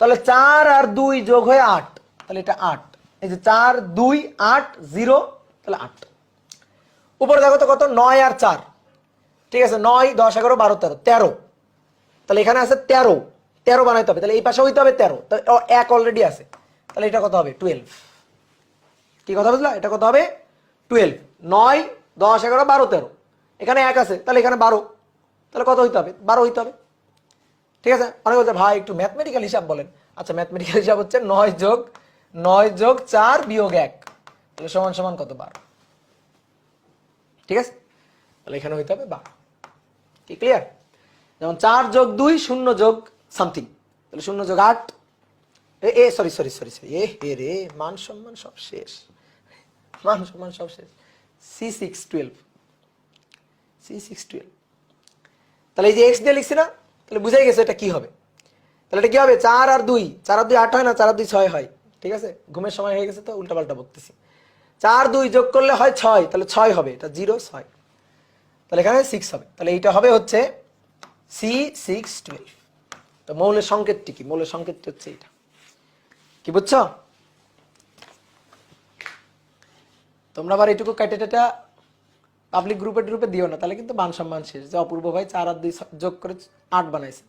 তাহলে 4 আর 2 যোগ হয়ে 8, তাহলে এটা 8। এই যে 4 2 8 0, তাহলে 8। উপরে দেখো তো কত, 9 আর 4, ঠিক আছে, 9 10 11 12 13 13, তাহলে এখানে আছে 13, 13 বানাইতে হবে, তাহলে এই পাশে হইতে হবে 13, তাহলে 1 অলরেডি আছে, তাহলে এটা কত হবে 12। কি কথা বুঝলা, এটা কত হবে 12। 9 10 11 12 13, এখানে 1 আছে, তাহলে এখানে 12, তাহলে কত হইতে হবে 12 হইতে হবে, ঠিক আছে। অনেকে বলছে ভাই একটু ম্যাথমেটিক্যাল হিসাব বলেন। আচ্ছা, ম্যাথমেটিক্যাল হিসাব হচ্ছে 9 যোগ 4 বিয়োগ 1, তাহলে সমান সমান কত 12, ঠিক আছে, তাহলে এখানে হইতে হবে 12। কি ক্লিয়ার? যেমন 4 যোগ 2 0 যোগ সামথিং, তাহলে 0 যোগ 8, সরি সরি সরি সরি, হে রে, মান সম্মান সব শেষ, মান সম্মান সব শেষ। C6 12, C6 12, তাহলে এই যে x দিয়ে লিখছি না, তাহলে বুঝাই গেছে এটা কি হবে। তাহলে এটা কি হবে 4 আর 2, 4 আর 2 8 হয় না, 4 আর 2 6 হয়, ঠিক আছে, ঘুমের সময় হয়ে গেছে তো উল্টাপাল্টা বলতেছি। 4 2 যোগ করলে হয় 6, তাহলে 6 হবে, এটা 0 6, তাহলে এখানে 6 হবে, তাহলে এইটা হবে হচ্ছে C6 12। তো মৌলের সংকেতটি কি, মৌলের সংকেতটি হচ্ছে এটা, কি বুঝছো? তোমরা আবার এইটুকু কাইটেটা পাবলিক গ্রুপে দিও না, তাহলে কিন্তু মান সম্মান শেষ, যে অপূর্ব ভাই 4 আর 2 যোগ করে 8 বানাইছে।